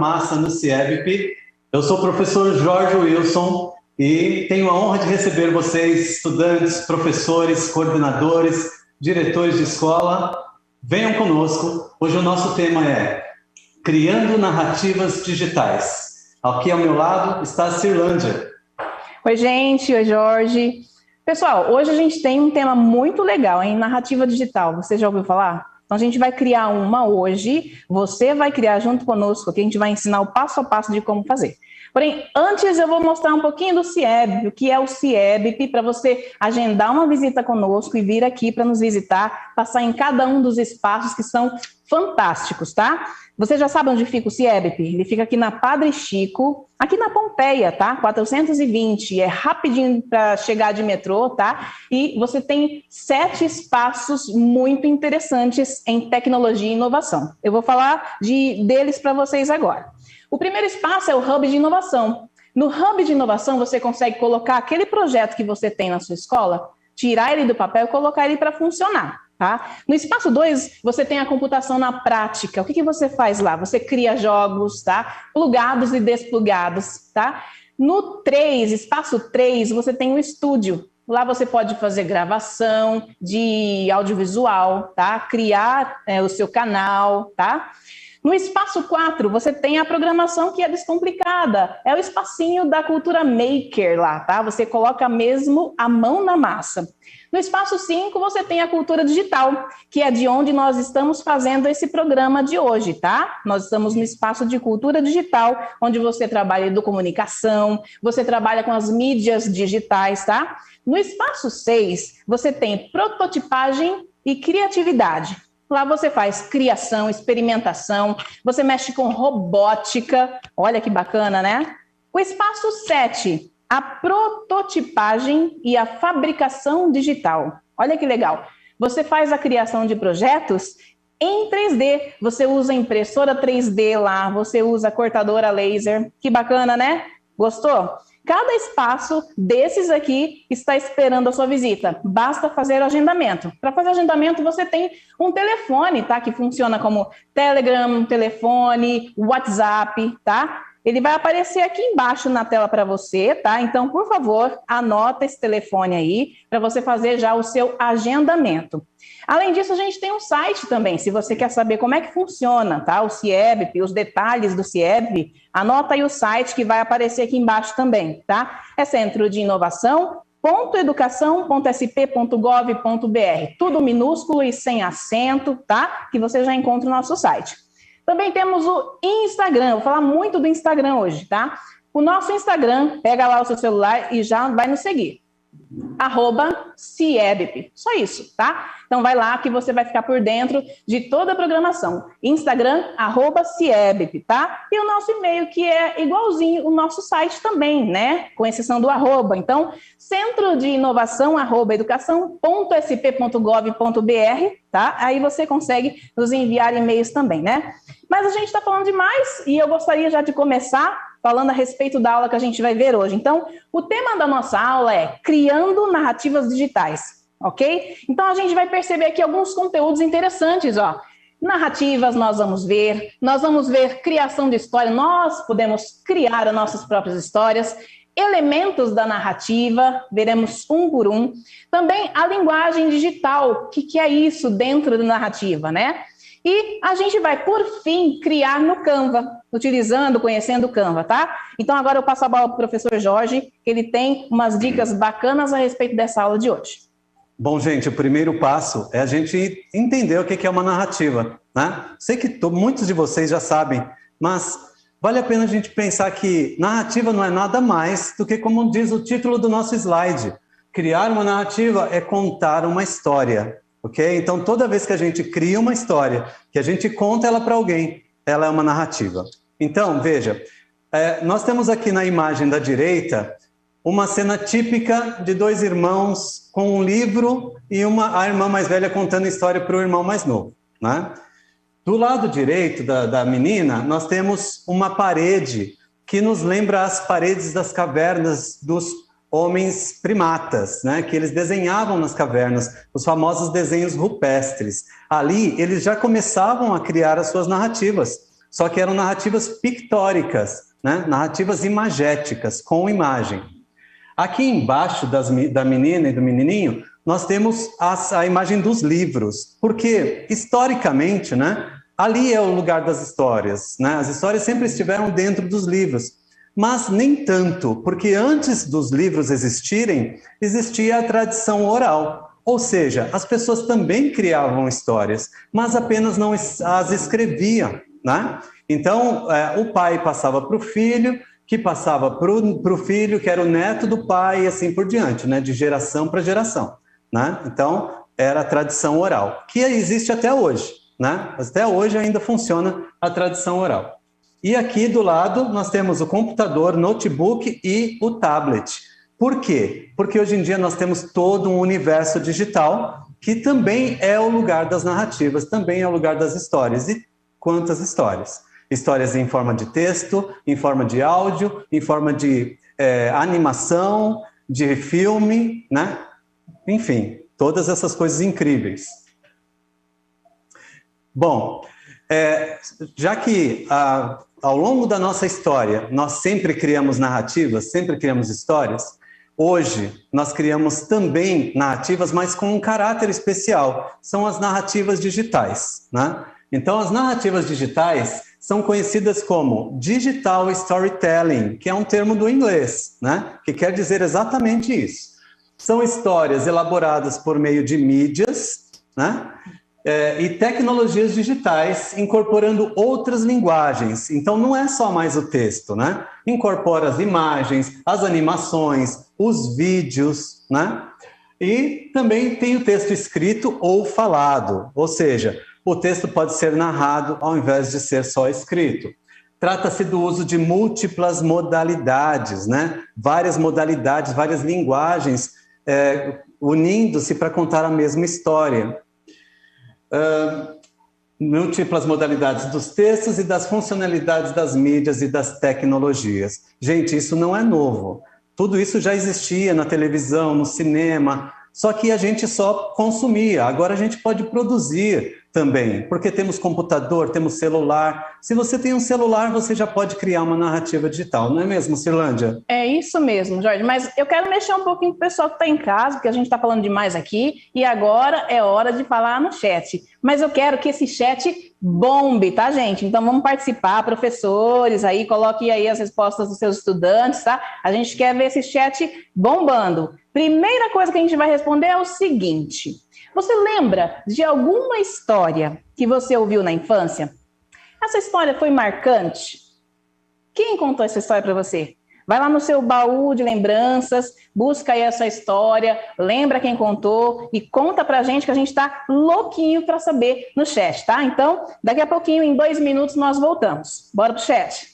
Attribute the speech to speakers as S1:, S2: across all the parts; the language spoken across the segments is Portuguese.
S1: massa no CIEBP. Eu sou o professor Jorge Wilson e tenho a honra de receber vocês, estudantes, professores, coordenadores, diretores de escola. Venham conosco. Hoje o nosso tema é Criando Narrativas Digitais. Aqui ao meu lado está a Cirlândia.
S2: Oi, gente. Oi, Jorge. Pessoal, hoje a gente tem um tema muito legal, hein? Narrativa digital. Você já ouviu falar? Então, a gente vai criar uma hoje. Você vai criar junto conosco, que a gente vai ensinar o passo a passo de como fazer. Porém, antes eu vou mostrar um pouquinho do CIEBP, o que é o CIEBP, para você agendar uma visita conosco e vir aqui para nos visitar, passar em cada um dos espaços que são fantásticos, tá? Você já sabe onde fica o CIEBP? Ele fica aqui na Padre Chico, aqui na Pompeia, tá? 420, é rapidinho para chegar de metrô, tá? E você tem 7 espaços muito interessantes em tecnologia e inovação. Eu vou falar deles para vocês agora. O primeiro espaço é o Hub de Inovação. No Hub de Inovação, você consegue colocar aquele projeto que você tem na sua escola, tirar ele do papel e colocar ele para funcionar, tá? No espaço 2, você tem a computação na prática. O que você faz lá? Você cria jogos, tá? Plugados e desplugados, tá? No 3, espaço 3, você tem um estúdio. Lá você pode fazer gravação de audiovisual, tá? Criar o seu canal, tá? No espaço 4, você tem a programação que é descomplicada. É o espacinho da cultura maker lá, tá? Você coloca mesmo a mão na massa. No espaço 5, você tem a cultura digital, que é de onde nós estamos fazendo esse programa de hoje, tá? Nós estamos no espaço de cultura digital, onde você trabalha com comunicação, você trabalha com as mídias digitais, tá? No espaço 6, você tem prototipagem e criatividade. Lá você faz criação, experimentação, você mexe com robótica, olha que bacana, né? O espaço 7, a prototipagem e a fabricação digital. Olha que legal. Você faz a criação de projetos em 3D. Você usa impressora 3D lá, você usa cortadora laser. Que bacana, né? Gostou? Cada espaço desses aqui está esperando a sua visita. Basta fazer o agendamento. Para fazer agendamento, você tem um telefone, tá? Que funciona como Telegram, telefone, WhatsApp, tá? Ele vai aparecer aqui embaixo na tela para você, tá? Então, por favor, anota esse telefone aí para você fazer já o seu agendamento. Além disso, a gente tem um site também, se você quer saber como é que funciona, tá? O CIEBP, os detalhes do CIEBP, anota aí o site que vai aparecer aqui embaixo também, tá? É Centro de Inovação.educação.sp.gov.br, tudo minúsculo e sem acento, tá? Que você já encontra no nosso site. Também temos o Instagram, vou falar muito do Instagram hoje, tá? O nosso Instagram, pega lá o seu celular e já vai nos seguir. @CIEBP, só isso, tá? Então vai lá que você vai ficar por dentro de toda a programação. Instagram, @CIEBP, tá? E o nosso e-mail que é igualzinho o nosso site também, né? Com exceção do arroba. Então, Centro de Inovação, @educação.sp.gov.br, tá? Aí você consegue nos enviar e-mails também, né? Mas a gente está falando demais e eu gostaria já de começar falando a respeito da aula que a gente vai ver hoje. Então, o tema da nossa aula é Criando Narrativas Digitais, ok? Então, a gente vai perceber aqui alguns conteúdos interessantes, ó. Narrativas nós vamos ver criação de história, nós podemos criar as nossas próprias histórias, elementos da narrativa, veremos um por um. Também a linguagem digital, o que é isso dentro da narrativa, né? E a gente vai, por fim, criar no Canva, conhecendo o Canva, tá? Então, agora eu passo a bola para o professor Jorge, que ele tem umas dicas bacanas a respeito dessa aula de hoje.
S1: Bom, gente, o primeiro passo é a gente entender o que é uma narrativa, né? Sei que muitos de vocês já sabem, mas vale a pena a gente pensar que narrativa não é nada mais do que, como diz o título do nosso slide, criar uma narrativa é contar uma história. Ok? Então, toda vez que a gente cria uma história, que a gente conta ela para alguém, ela é uma narrativa. Então, veja, nós temos aqui na imagem da direita uma cena típica de 2 irmãos com um livro e a irmã mais velha contando história para o irmão mais novo, né? Do lado direito da menina, nós temos uma parede que nos lembra as paredes das cavernas dos homens primatas, né, que eles desenhavam nas cavernas, os famosos desenhos rupestres. Ali, eles já começavam a criar as suas narrativas. só que eram narrativas pictóricas, né? Narrativas imagéticas, com imagem. Aqui embaixo da menina e do menininho, nós temos a imagem dos livros, porque, historicamente, né, ali é o lugar das histórias, né? As histórias sempre estiveram dentro dos livros, mas nem tanto, porque antes dos livros existirem, existia a tradição oral, ou seja, as pessoas também criavam histórias, mas apenas não as escreviam, né? Então, o pai passava para o filho, que passava para o filho, que era o neto do pai, e assim por diante, né? De geração para geração, né? Então, era a tradição oral, que existe até hoje, né? Até hoje ainda funciona a tradição oral. E aqui do lado nós temos o computador, notebook e o tablet. Por quê? Porque hoje em dia nós temos todo um universo digital que também é o lugar das narrativas, também é o lugar das histórias. E quantas histórias? Histórias em forma de texto, em forma de áudio, em forma de animação, de filme, né? Enfim, todas essas coisas incríveis. Bom, já que ao longo da nossa história nós sempre criamos narrativas, sempre criamos histórias, hoje nós criamos também narrativas, mas com um caráter especial, são as narrativas digitais, né? Então, as narrativas digitais são conhecidas como digital storytelling, que é um termo do inglês, né? Que quer dizer exatamente isso. São histórias elaboradas por meio de mídias, né? E tecnologias digitais, incorporando outras linguagens. Então, não é só mais o texto, né? Incorpora as imagens, as animações, os vídeos, né? E também tem o texto escrito ou falado, ou seja, o texto pode ser narrado ao invés de ser só escrito. Trata-se do uso de múltiplas modalidades, né? Várias modalidades, várias linguagens unindo-se para contar a mesma história. Múltiplas modalidades dos textos e das funcionalidades das mídias e das tecnologias. Gente, isso não é novo. Tudo isso já existia na televisão, no cinema, só que a gente só consumia. Agora a gente pode produzir também, porque temos computador, temos celular. Se você tem um celular, você já pode criar uma narrativa digital, não é mesmo, Cirlândia?
S2: É isso mesmo, Jorge, mas eu quero mexer um pouquinho com o pessoal que está em casa, porque a gente está falando demais aqui, e agora é hora de falar no chat. Mas eu quero que esse chat bombe, tá, gente? Então vamos participar, professores, aí coloquem aí as respostas dos seus estudantes, tá? A gente quer ver esse chat bombando. Primeira coisa que a gente vai responder é o seguinte: você lembra de alguma história que você ouviu na infância? Essa história foi marcante? Quem contou essa história para você? Vai lá no seu baú de lembranças, busca aí essa história, lembra quem contou e conta pra gente, que a gente tá louquinho para saber no chat, tá? Então, daqui a pouquinho, em 2 minutos, nós voltamos. Bora pro chat.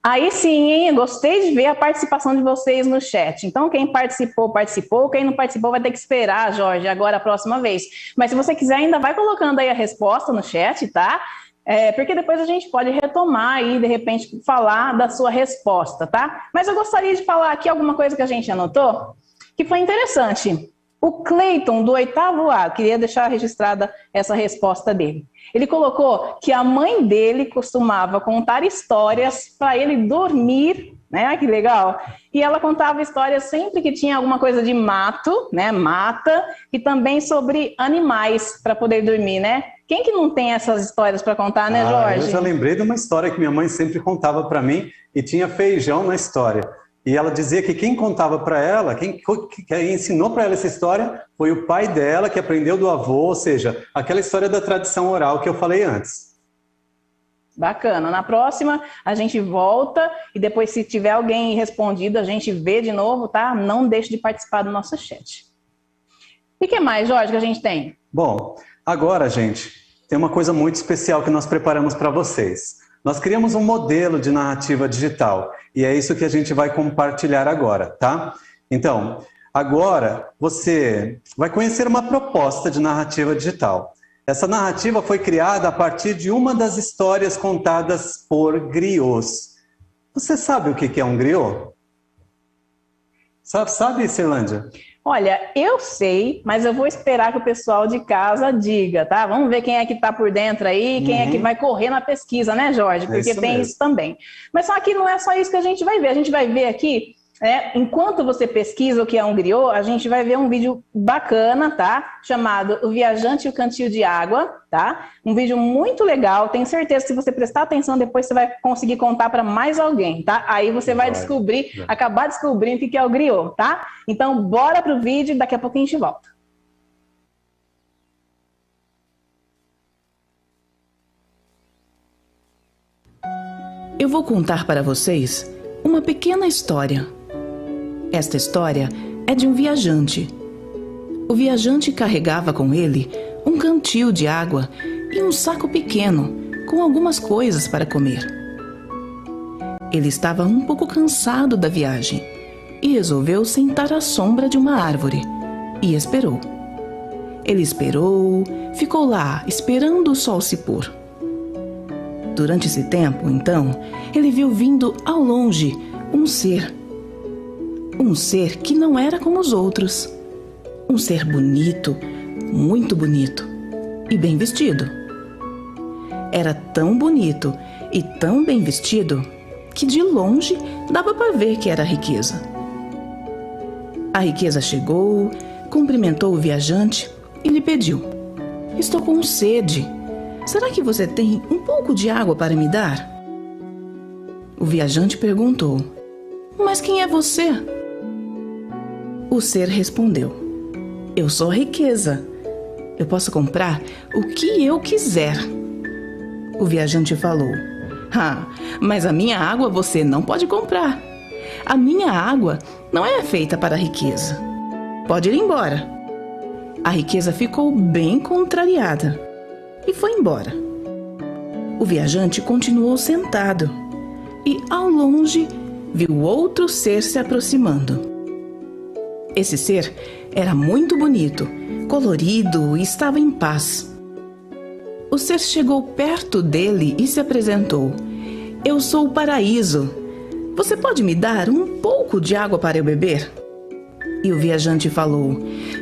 S2: Aí sim, hein? Eu gostei de ver a participação de vocês no chat. Então, quem participou, participou. Quem não participou vai ter que esperar, Jorge, agora a próxima vez. Mas se você quiser, ainda vai colocando aí a resposta no chat, tá? Porque depois a gente pode retomar e, de repente, falar da sua resposta, tá? Mas eu gostaria de falar aqui alguma coisa que a gente anotou, que foi interessante. O Cleiton, do 8º A, queria deixar registrada essa resposta dele. Ele colocou que a mãe dele costumava contar histórias para ele dormir, né? Que legal. E ela contava histórias sempre que tinha alguma coisa de mato, né? Mata, e também sobre animais para poder dormir, né? Quem que não tem essas histórias para contar, né, Jorge?
S1: Eu já lembrei de uma história que minha mãe sempre contava para mim e tinha feijão na história. E ela dizia que quem contava para ela, quem ensinou para ela essa história, foi o pai dela, que aprendeu do avô, ou seja, aquela história da tradição oral que eu falei antes.
S2: Bacana. Na próxima, a gente volta e depois, se tiver alguém respondido, a gente vê de novo, tá? Não deixe de participar do nosso chat. E o que mais, Jorge, que a gente tem?
S1: Bom, agora, gente, tem uma coisa muito especial que nós preparamos para vocês. Nós criamos um modelo de narrativa digital e é isso que a gente vai compartilhar agora, tá? Então, agora você vai conhecer uma proposta de narrativa digital. Essa narrativa foi criada a partir de uma das histórias contadas por griots. Você sabe o que é um griot? Sabe, Cirlândia?
S2: Olha, eu sei, mas eu vou esperar que o pessoal de casa diga, tá? Vamos ver quem é que está por dentro aí, quem é que vai correr na pesquisa, né, Jorge? Porque tem isso também. Mas só que não é só isso que a gente vai ver. A gente vai ver aqui, enquanto você pesquisa o que é um griot, a gente vai ver um vídeo bacana, tá? Chamado O Viajante e o Cantil de Água, tá? Um vídeo muito legal. Tenho certeza que se você prestar atenção, depois você vai conseguir contar para mais alguém, tá? Aí você vai descobrir, acabar descobrindo o que é o griot, tá? Então, bora pro vídeo e daqui a pouquinho a gente volta.
S3: Eu vou contar para vocês uma pequena história. Esta história é de um viajante. O viajante carregava com ele um cantil de água e um saco pequeno com algumas coisas para comer. Ele estava um pouco cansado da viagem e resolveu sentar à sombra de uma árvore e esperou. Ele esperou, ficou lá esperando o sol se pôr. Durante esse tempo, então, ele viu vindo ao longe um ser que não era como os outros. Um ser bonito, muito bonito e bem vestido. Era tão bonito e tão bem vestido que de longe dava para ver que era riqueza. A riqueza chegou, cumprimentou o viajante e lhe pediu: "Estou com sede. Será que você tem um pouco de água para me dar?" O viajante perguntou: "Mas quem é você?" O ser respondeu: "Eu sou a riqueza. Eu posso comprar o que eu quiser." O viajante falou: "Mas a minha água você não pode comprar. A minha água não é feita para a riqueza. Pode ir embora." A riqueza ficou bem contrariada e foi embora. O viajante continuou sentado e, ao longe, viu outro ser se aproximando. Esse ser era muito bonito, colorido e estava em paz. O ser chegou perto dele e se apresentou: "Eu sou o paraíso. Você pode me dar um pouco de água para eu beber?" E o viajante falou: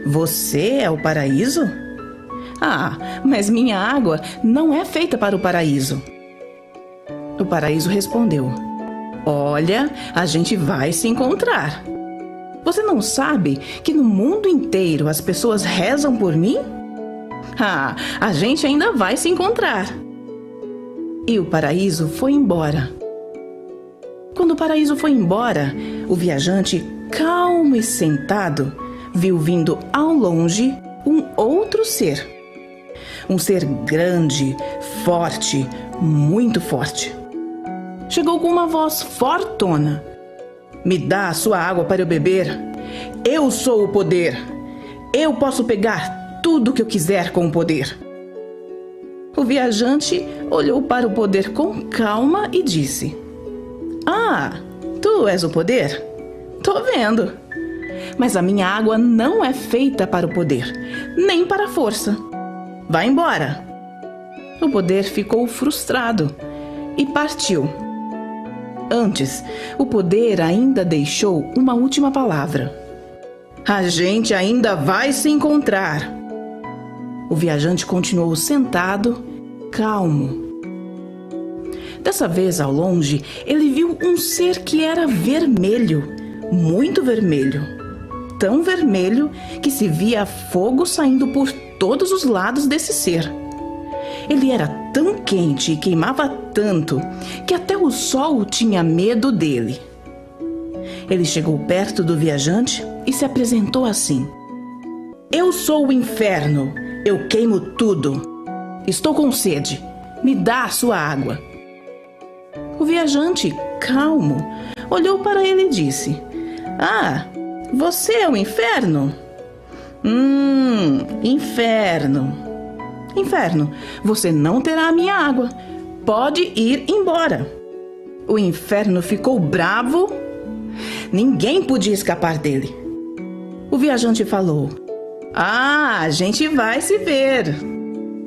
S3: "Você é o paraíso? Mas minha água não é feita para o paraíso." O paraíso respondeu: "Olha, a gente vai se encontrar. Você não sabe que no mundo inteiro as pessoas rezam por mim? A gente ainda vai se encontrar." E o paraíso foi embora. Quando o paraíso foi embora, o viajante, calmo e sentado, viu vindo ao longe um outro ser. Um ser grande, forte, muito forte. Chegou com uma voz fortona: "Me dá a sua água para eu beber. Eu sou o poder. Eu posso pegar tudo que eu quiser com o poder." O viajante olhou para o poder com calma e disse: Ah, tu és o poder? Tô vendo. Mas a minha água não é feita para o poder, nem para a força. Vai embora. O poder ficou frustrado e partiu. Antes, o poder ainda deixou uma última palavra. A gente ainda vai se encontrar. O viajante continuou sentado, calmo. Dessa vez, ao longe, ele viu um ser que era vermelho, muito vermelho. Tão vermelho que se via fogo saindo por todos os lados desse ser. Ele era tão quente e queimava tanto que até o sol tinha medo dele. Ele chegou perto do viajante e se apresentou assim: Eu sou o inferno, eu queimo tudo. Estou com sede, me dá a sua água. O viajante, calmo, olhou para ele e disse: Ah, você é o inferno? Inferno. Inferno, você não terá a minha água. Pode ir embora. O inferno ficou bravo. Ninguém podia escapar dele. O viajante falou: Ah, a gente vai se ver.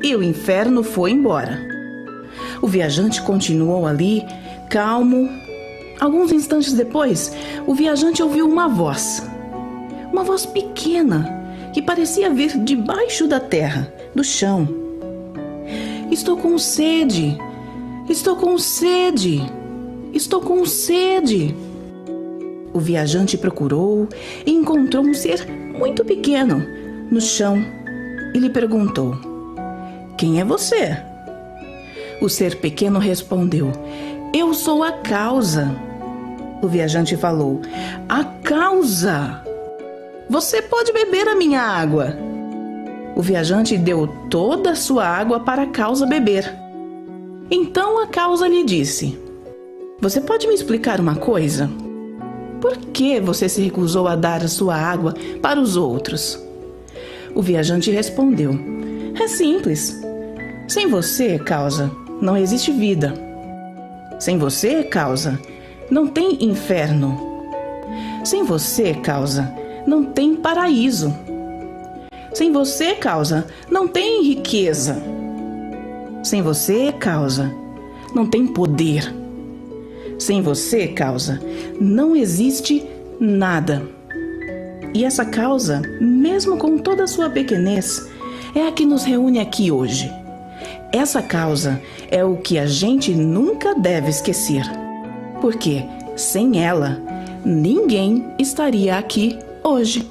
S3: E o inferno foi embora. O viajante continuou ali, calmo. Alguns instantes depois, o viajante ouviu uma voz. Uma voz pequena, que parecia vir debaixo da terra, do chão. Estou com sede. Estou com sede. Estou com sede. O viajante procurou e encontrou um ser muito pequeno no chão e lhe perguntou: Quem é você? O ser pequeno respondeu: Eu sou a causa. O viajante falou: A causa? Você pode beber a minha água. O viajante deu toda a sua água para a causa beber. Então a causa lhe disse: Você pode me explicar uma coisa? Por que você se recusou a dar a sua água para os outros? O viajante respondeu: É simples. Sem você, causa, não existe vida. Sem você, causa, não tem inferno. Sem você, causa, não tem paraíso. Sem você, causa, não tem riqueza. Sem você, causa, não tem poder. Sem você, causa, não existe nada. E essa causa, mesmo com toda a sua pequenez, é a que nos reúne aqui hoje. Essa causa é o que a gente nunca deve esquecer, porque sem ela, ninguém estaria aqui hoje.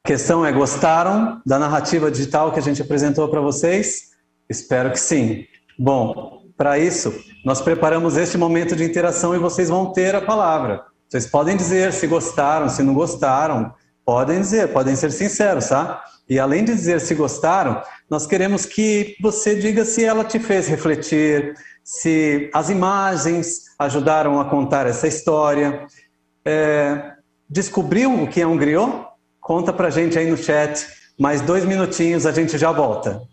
S1: A questão é: gostaram da narrativa digital que a gente apresentou para vocês? Espero que sim. Bom, para isso, nós preparamos este momento de interação e vocês vão ter a palavra. Vocês podem dizer se gostaram, se não gostaram, podem dizer, podem ser sinceros, tá? E além de dizer se gostaram, nós queremos que você diga se ela te fez refletir, se as imagens ajudaram a contar essa história. Descobriu o que é um griot? Conta pra gente aí no chat. Mais 2 minutinhos, a gente já volta.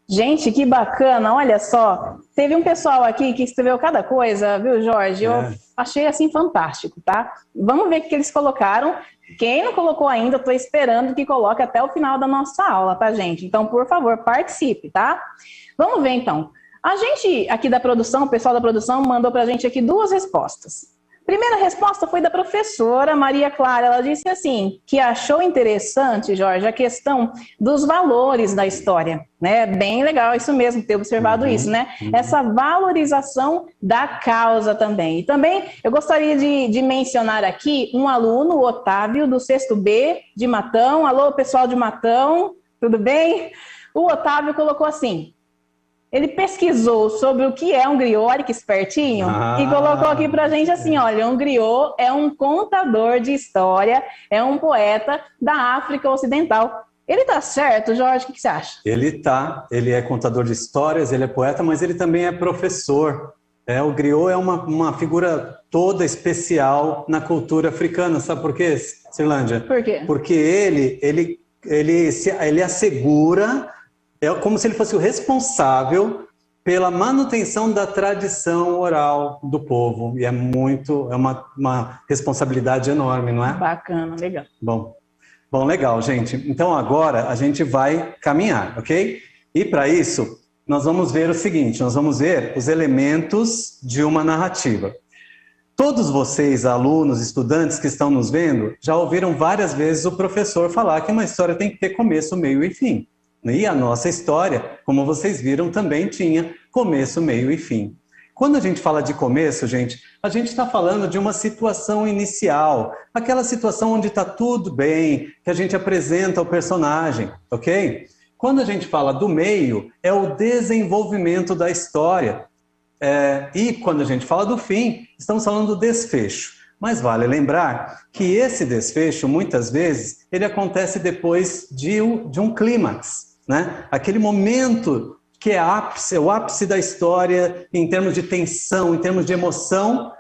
S2: Gente, que bacana, olha só. Teve um pessoal aqui que escreveu cada coisa, viu, Jorge? Eu achei assim fantástico, tá? Vamos ver o que eles colocaram. Quem não colocou ainda, eu tô esperando que coloque até o final da nossa aula, tá, gente? Então, por favor, participe, tá? Vamos ver, então. A gente aqui da produção, o pessoal da produção mandou pra gente aqui 2 respostas. Primeira resposta foi da professora Maria Clara. Ela disse assim, que achou interessante, Jorge, a questão dos valores da história, né? Bem legal isso mesmo, ter observado isso, né? Essa valorização da causa também. E também eu gostaria de mencionar aqui um aluno, o Otávio, do 6º B de Matão. Alô, pessoal de Matão, tudo bem? O Otávio colocou assim: ele pesquisou sobre o que é um griot, olha que espertinho, e colocou aqui pra gente assim, olha, um griot é um contador de história, é um poeta da África Ocidental. Ele tá certo, Jorge? O que você acha?
S1: Ele é contador de histórias, ele é poeta, mas ele também é professor. O griot é uma figura toda especial na cultura africana, sabe por quê, Cirlândia?
S2: Por quê?
S1: Porque ele assegura... É como se ele fosse o responsável pela manutenção da tradição oral do povo. E é uma responsabilidade enorme, não é?
S2: Bacana, legal.
S1: Bom, legal, gente. Então agora a gente vai caminhar, ok? E para isso, nós vamos ver o seguinte, nós vamos ver os elementos de uma narrativa. Todos vocês, alunos, estudantes que estão nos vendo, já ouviram várias vezes o professor falar que uma história tem que ter começo, meio e fim. E a nossa história, como vocês viram, também tinha começo, meio e fim. Quando a gente fala de começo, gente, a gente está falando de uma situação inicial, aquela situação onde está tudo bem, que a gente apresenta o personagem, ok? Quando a gente fala do meio, é o desenvolvimento da história. E quando a gente fala do fim, estamos falando do desfecho. Mas vale lembrar que esse desfecho, muitas vezes, ele acontece depois de um clímax, né? Aquele momento que é o ápice da história em termos de tensão, em termos de emoção,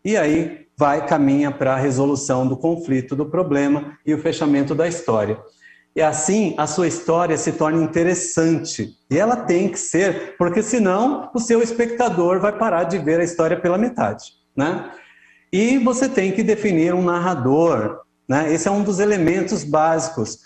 S1: e aí caminha para a resolução do conflito, do problema e o fechamento da história. E assim a sua história se torna interessante. E ela tem que ser, porque senão o seu espectador vai parar de ver a história pela metade, né? E você tem que definir um narrador, né? Esse é um dos elementos básicos.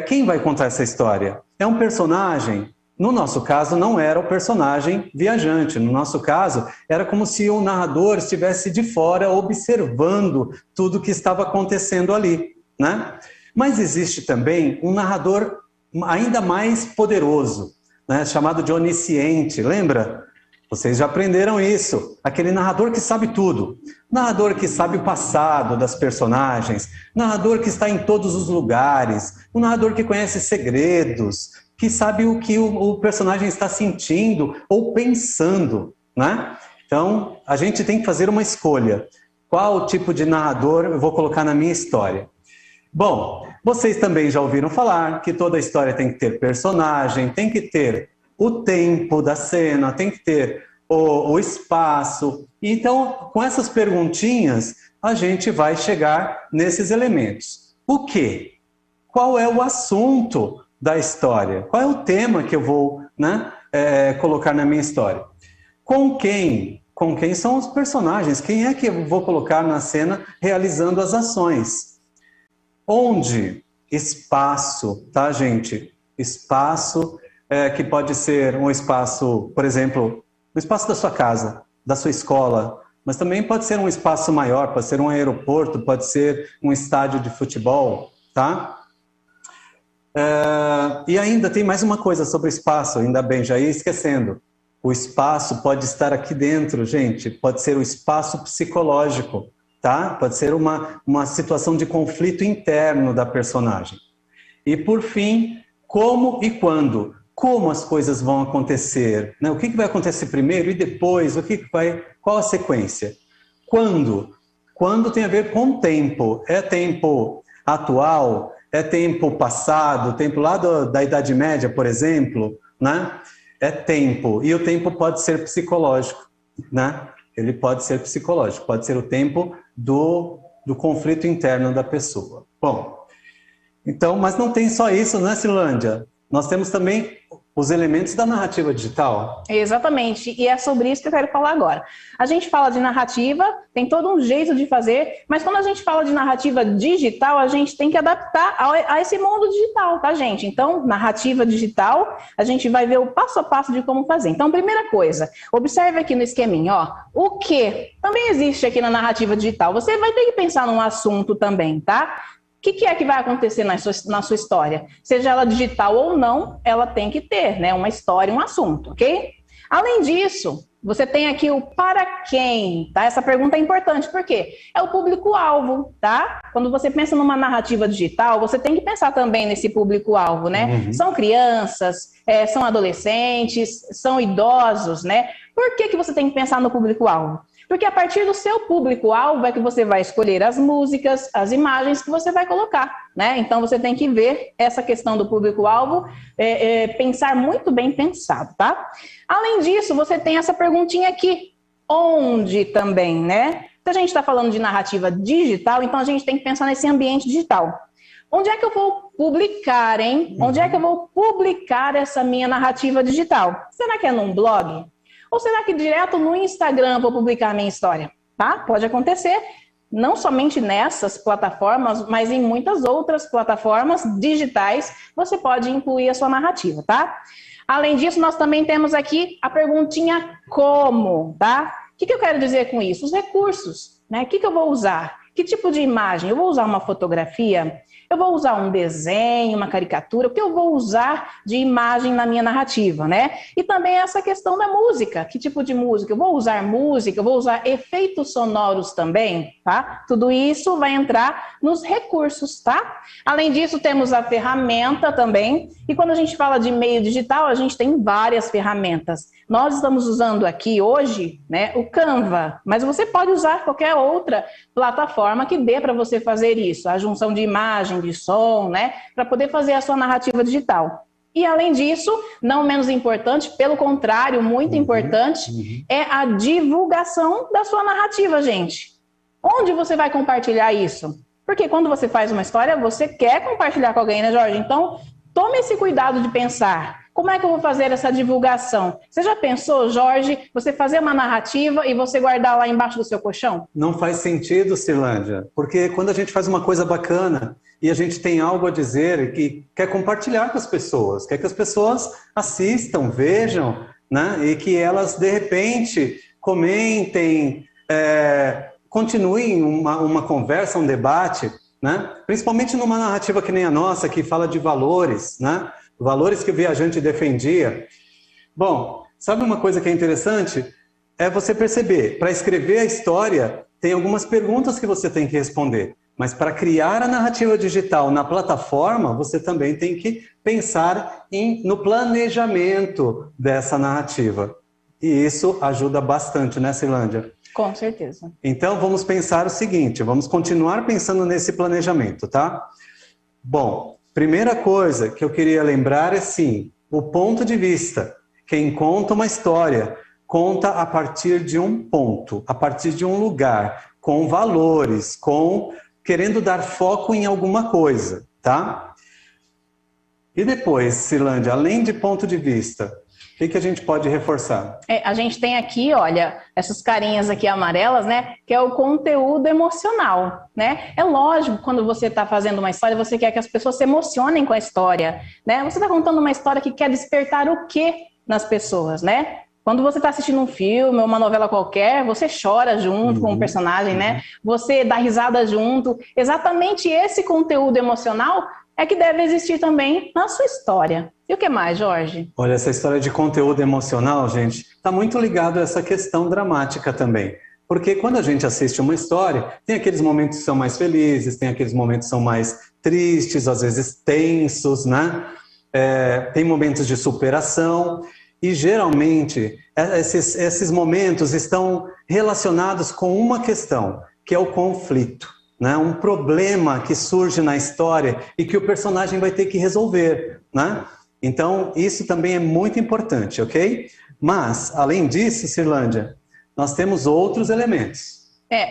S1: Quem vai contar essa história? É um personagem? No nosso caso, não era o personagem viajante. No nosso caso, era como se o narrador estivesse de fora observando tudo que estava acontecendo ali, né? Mas existe também um narrador ainda mais poderoso, né? Chamado de onisciente, lembra? Vocês já aprenderam isso. Aquele narrador que sabe tudo. Narrador que sabe o passado das personagens. Narrador que está em todos os lugares. Um narrador que conhece segredos. Que sabe o que o personagem está sentindo ou pensando, né? Então, a gente tem que fazer uma escolha. Qual tipo de narrador eu vou colocar na minha história? Bom, vocês também já ouviram falar que toda história tem que ter personagem, tem que ter o tempo da cena, tem que ter o espaço. Então, com essas perguntinhas, a gente vai chegar nesses elementos. O quê? Qual é o assunto da história? Qual é o tema que eu vou, né, colocar na minha história? Com quem? Com quem são os personagens? Quem é que eu vou colocar na cena realizando as ações? Onde? Espaço, tá, gente? Espaço que pode ser um espaço, por exemplo, um espaço da sua casa, da sua escola, mas também pode ser um espaço maior, pode ser um aeroporto, pode ser um estádio de futebol, tá? E ainda tem mais uma coisa sobre o espaço, ainda bem, já ia esquecendo. O espaço pode estar aqui dentro, gente, pode ser o espaço psicológico, tá? Pode ser uma situação de conflito interno da personagem. E por fim, como e quando? Como as coisas vão acontecer, né? O que vai acontecer primeiro e depois? Qual a sequência? Quando? Quando tem a ver com tempo. É tempo atual? É tempo passado? Tempo lá da Idade Média, por exemplo, né? É tempo. E o tempo pode ser psicológico, né? Ele pode ser psicológico, pode ser o tempo do conflito interno da pessoa. Bom, então, mas não tem só isso, né, Cirlândia? Nós temos também os elementos da narrativa digital?
S2: Exatamente, e é sobre isso que eu quero falar agora. A gente fala de narrativa, tem todo um jeito de fazer, mas quando a gente fala de narrativa digital, a gente tem que adaptar a esse mundo digital, tá, gente? Então, narrativa digital, a gente vai ver o passo a passo de como fazer. Então, primeira coisa, observe aqui no esqueminha, ó, o que também existe aqui na narrativa digital. Você vai ter que pensar num assunto também, tá? O que é que vai acontecer na sua história? Seja ela digital ou não, ela tem que ter, né, uma história, um assunto, ok? Além disso, você tem aqui o para quem, tá? Essa pergunta é importante, por quê? É o público-alvo, tá? Quando você pensa numa narrativa digital, você tem que pensar também nesse público-alvo, né? Uhum. São crianças, são adolescentes, são idosos, né? Por que você tem que pensar no público-alvo? Porque a partir do seu público-alvo é que você vai escolher as músicas, as imagens que você vai colocar, né? Então, você tem que ver essa questão do público-alvo, pensar muito bem pensado, tá? Além disso, você tem essa perguntinha aqui, onde também, né? Se a gente está falando de narrativa digital, então a gente tem que pensar nesse ambiente digital. Onde é que eu vou publicar, hein? Onde é que eu vou publicar essa minha narrativa digital? Será que é num blog? Ou será que direto no Instagram vou publicar a minha história? Tá? Pode acontecer, não somente nessas plataformas, mas em muitas outras plataformas digitais, você pode incluir a sua narrativa, tá? Além disso, nós também temos aqui a perguntinha como, tá? O que eu quero dizer com isso? Os recursos, né? O que eu vou usar? Que tipo de imagem? Eu vou usar uma fotografia? Eu vou usar um desenho, uma caricatura? O que eu vou usar de imagem na minha narrativa, né? E também essa questão da música. Que tipo de música? Eu vou usar música? Eu vou usar efeitos sonoros também, tá? Tudo isso vai entrar nos recursos, tá? Além disso, temos a ferramenta também. E quando a gente fala de meio digital, a gente tem várias ferramentas. Nós estamos usando aqui hoje, né, o Canva, mas você pode usar qualquer outra plataforma que dê para você fazer isso, a junção de imagem, de som, né, para poder fazer a sua narrativa digital. E além disso, não menos importante, pelo contrário, muito importante, é a divulgação da sua narrativa, gente. Onde você vai compartilhar isso? Porque quando você faz uma história, você quer compartilhar com alguém, né, Jorge? Então, tome esse cuidado de pensar. Como é que eu vou fazer essa divulgação? Você já pensou, Jorge, você fazer uma narrativa e você guardar lá embaixo do seu colchão?
S1: Não faz sentido, Cirlândia, porque quando a gente faz uma coisa bacana e a gente tem algo a dizer e que quer compartilhar com as pessoas, quer que as pessoas assistam, vejam, né? E que elas, de repente, comentem, continuem uma conversa, um debate, né? Principalmente numa narrativa que nem a nossa, que fala de valores, né? Valores que o viajante defendia. Bom, sabe uma coisa que é interessante? É você perceber, para escrever a história, tem algumas perguntas que você tem que responder. Mas para criar a narrativa digital na plataforma, você também tem que pensar no planejamento dessa narrativa. E isso ajuda bastante, né, Cirlândia?
S2: Com certeza.
S1: Então, vamos pensar o seguinte, vamos continuar pensando nesse planejamento, tá? Bom, primeira coisa que eu queria lembrar é, sim, o ponto de vista. Quem conta uma história, conta a partir de um ponto, a partir de um lugar, com valores, querendo dar foco em alguma coisa, tá? E depois, Cirlândia, além de ponto de vista, o que a gente pode reforçar?
S2: A gente tem aqui, olha, essas carinhas aqui amarelas, né? Que é o conteúdo emocional, né? É lógico, quando você está fazendo uma história, você quer que as pessoas se emocionem com a história, né? Você está contando uma história que quer despertar o quê nas pessoas, né? Quando você está assistindo um filme ou uma novela qualquer, você chora junto com o personagem, né? Você dá risada junto. Exatamente esse conteúdo emocional é que deve existir também na sua história. E o que mais, Jorge?
S1: Olha, essa história de conteúdo emocional, gente, está muito ligado a essa questão dramática também. Porque quando a gente assiste uma história, tem aqueles momentos que são mais felizes, tem aqueles momentos que são mais tristes, às vezes tensos, né? Tem momentos de superação. E geralmente esses momentos estão relacionados com uma questão, que é o conflito, né? Um problema que surge na história e que o personagem vai ter que resolver, né? Então, isso também é muito importante, ok? Mas, além disso, Cirlândia, nós temos outros elementos.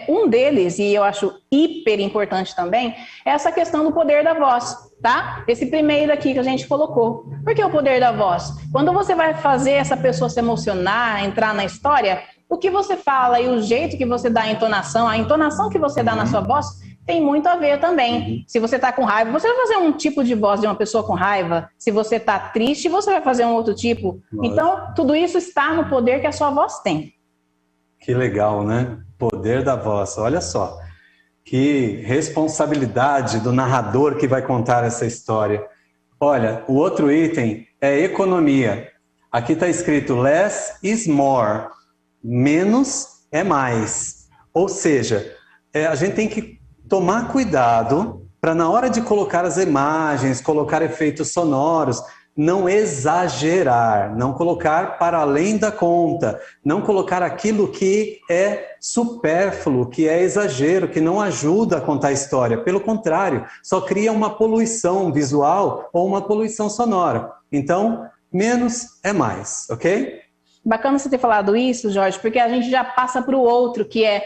S2: Um deles, e eu acho hiper importante também, é essa questão do poder da voz, tá? Esse primeiro aqui que a gente colocou. Por que o poder da voz? Quando você vai fazer essa pessoa se emocionar, entrar na história, o que você fala e o jeito que você dá a entonação que você dá na sua voz, tem muito a ver também. Se você está com raiva, você vai fazer um tipo de voz de uma pessoa com raiva. Se você está triste, você vai fazer um outro tipo. Então, tudo isso está no poder que a sua voz tem.
S1: Que legal, né? Poder da voz. Olha só, que responsabilidade do narrador que vai contar essa história. Olha, o outro item é economia. Aqui está escrito less is more. Menos é mais. Ou seja, a gente tem que tomar cuidado para na hora de colocar as imagens, colocar efeitos sonoros, não exagerar, não colocar para além da conta, não colocar aquilo que é supérfluo, que é exagero, que não ajuda a contar a história. Pelo contrário, só cria uma poluição visual ou uma poluição sonora. Então, menos é mais, ok?
S2: Bacana você ter falado isso, Jorge, porque a gente já passa para o outro, que é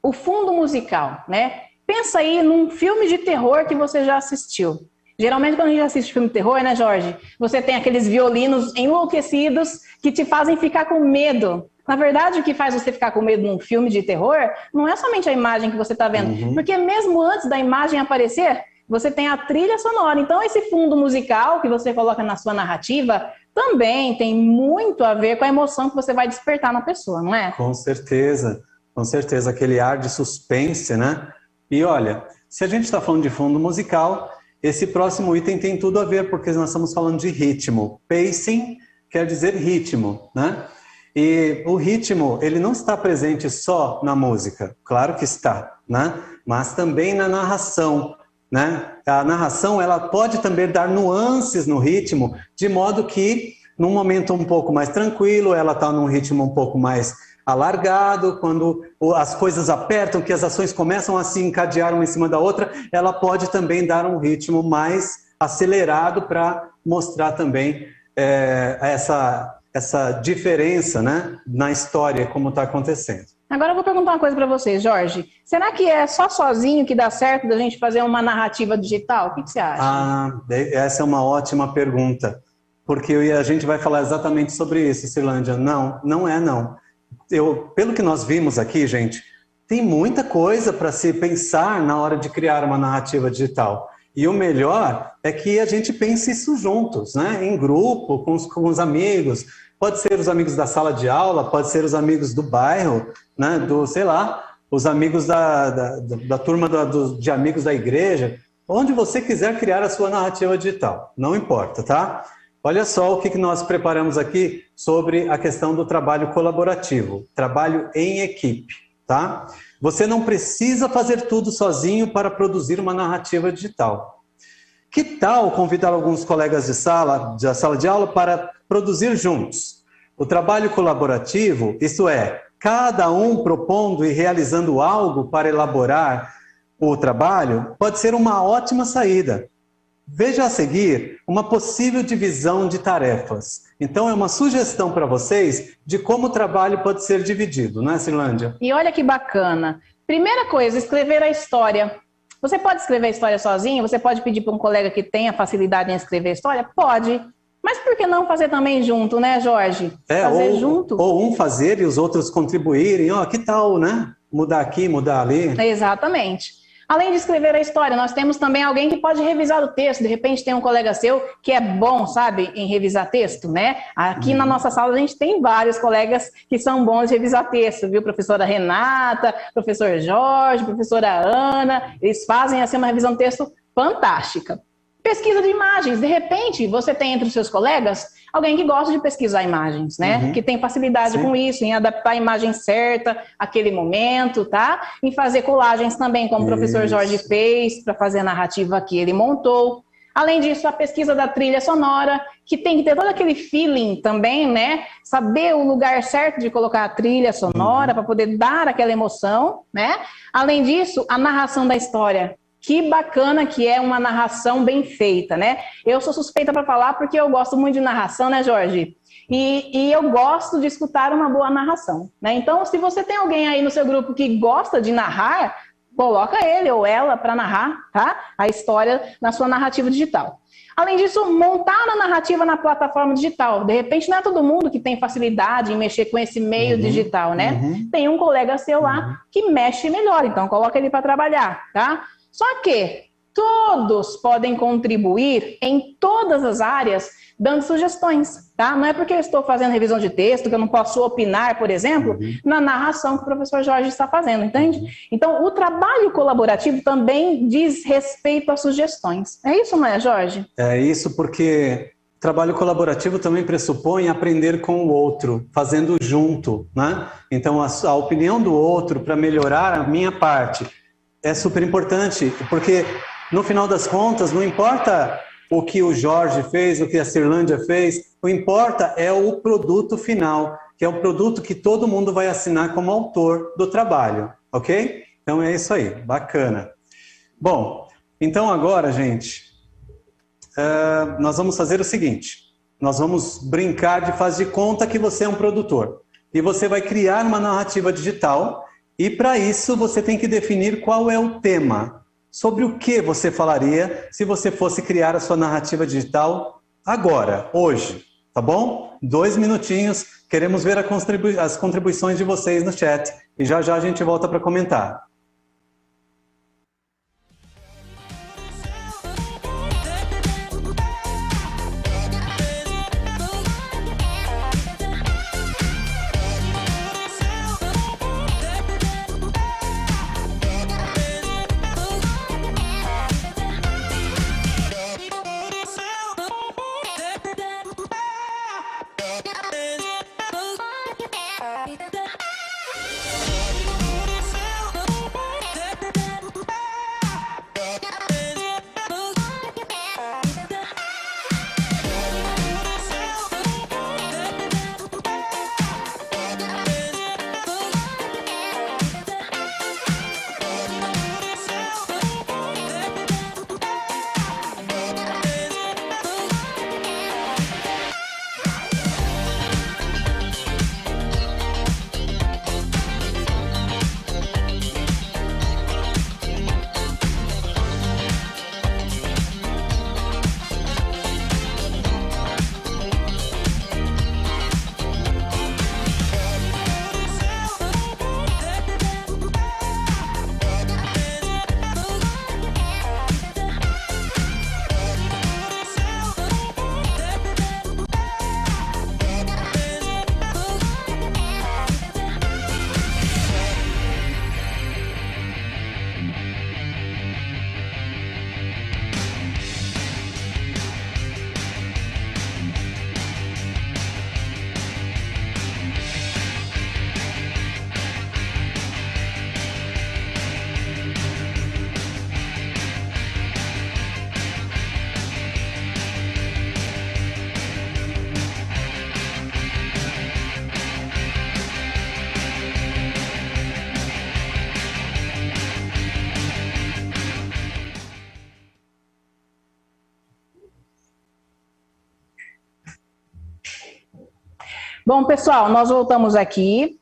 S2: o fundo musical, né? Pensa aí num filme de terror que você já assistiu. Geralmente, quando a gente assiste filme de terror, né, Jorge? Você tem aqueles violinos enlouquecidos que te fazem ficar com medo. Na verdade, o que faz você ficar com medo num filme de terror não é somente a imagem que você está vendo. Porque mesmo antes da imagem aparecer, você tem a trilha sonora. Então, esse fundo musical que você coloca na sua narrativa também tem muito a ver com a emoção que você vai despertar na pessoa, não é?
S1: Com certeza, aquele ar de suspense, né? E olha, se a gente está falando de fundo musical, esse próximo item tem tudo a ver, porque nós estamos falando de ritmo. Pacing quer dizer ritmo, né? E o ritmo, ele não está presente só na música, claro que está, né? Mas também na narração, né? A narração, ela pode também dar nuances no ritmo, de modo que, num momento um pouco mais tranquilo, ela está num ritmo um pouco mais alargado, quando as coisas apertam, que as ações começam a se encadear uma em cima da outra, ela pode também dar um ritmo mais acelerado para mostrar também essa diferença, né, na história, como está acontecendo.
S2: Agora eu vou perguntar uma coisa para você, Jorge. Será que é só sozinho que dá certo da gente fazer uma narrativa digital? O que você acha?
S1: Essa é uma ótima pergunta, porque a gente vai falar exatamente sobre isso, Cirlândia. Não é. Pelo que nós vimos aqui, gente, tem muita coisa para se pensar na hora de criar uma narrativa digital. E o melhor é que a gente pense isso juntos, né? Em grupo, com os amigos. Pode ser os amigos da sala de aula, pode ser os amigos do bairro, né? Os amigos da turma de amigos da igreja. Onde você quiser criar a sua narrativa digital, não importa, tá? Olha só o que nós preparamos aqui sobre a questão do trabalho colaborativo, trabalho em equipe, tá? Você não precisa fazer tudo sozinho para produzir uma narrativa digital. Que tal convidar alguns colegas da sala de aula para produzir juntos? O trabalho colaborativo, isto é, cada um propondo e realizando algo para elaborar o trabalho, pode ser uma ótima saída. Veja a seguir uma possível divisão de tarefas. Então, é uma sugestão para vocês de como o trabalho pode ser dividido, não é, Cirlândia?
S2: E olha que bacana. Primeira coisa, escrever a história. Você pode escrever a história sozinho? Você pode pedir para um colega que tenha facilidade em escrever a história? Pode. Mas por que não fazer também junto, né, Jorge? Fazer junto.
S1: Ou um fazer e os outros contribuírem. Que tal, né? Mudar aqui, mudar ali.
S2: Exatamente. Além de escrever a história, nós temos também alguém que pode revisar o texto. De repente tem um colega seu que é bom, sabe, em revisar texto, né? Aqui na nossa sala a gente tem vários colegas que são bons de revisar texto, viu? Professora Renata, professor Jorge, professora Ana, eles fazem assim uma revisão de texto fantástica. Pesquisa de imagens. De repente, você tem entre os seus colegas alguém que gosta de pesquisar imagens, né? Que tem facilidade com isso, em adaptar a imagem certa àquele momento, tá? Em fazer colagens também, como o professor Jorge fez, para fazer a narrativa que ele montou. Além disso, a pesquisa da trilha sonora, que tem que ter todo aquele feeling também, né? Saber o lugar certo de colocar a trilha sonora para poder dar aquela emoção, né? Além disso, a narração da história. que bacana que é uma narração bem feita, né? Eu sou suspeita para falar porque eu gosto muito de narração, né, Jorge? E eu gosto de escutar uma boa narração, né? Então, se você tem alguém aí no seu grupo que gosta de narrar, coloca ele ou ela para narrar, tá? A história na sua narrativa digital. Além disso, montar a narrativa na plataforma digital. De repente, não é todo mundo que tem facilidade em mexer com esse meio digital, né? Tem um colega seu lá que mexe melhor, então coloca ele para trabalhar, tá? Só que todos podem contribuir em todas as áreas dando sugestões, tá? Não é porque eu estou fazendo revisão de texto que eu não posso opinar, por exemplo, na narração que o professor Jorge está fazendo, entende? Então, o trabalho colaborativo também diz respeito a sugestões. É isso, não é, Jorge?
S1: É isso, porque trabalho colaborativo também pressupõe aprender com o outro, fazendo junto, né? Então, a opinião do outro para melhorar a minha parte é super importante, porque no final das contas, não importa o que o Jorge fez, o que a Cirlândia fez, o que importa é o produto final, que é o produto que todo mundo vai assinar como autor do trabalho, ok? Então é isso aí, bacana. Bom, então agora, gente, nós vamos fazer o seguinte, nós vamos brincar de faz de conta que você é um produtor, e você vai criar uma narrativa digital, e para isso você tem que definir qual é o tema. Sobre o que você falaria se você fosse criar a sua narrativa digital agora, hoje, tá bom? 2 minutinhos, queremos ver as contribuições de vocês no chat e já já a gente volta para comentar.
S2: Bom, pessoal, nós voltamos aqui.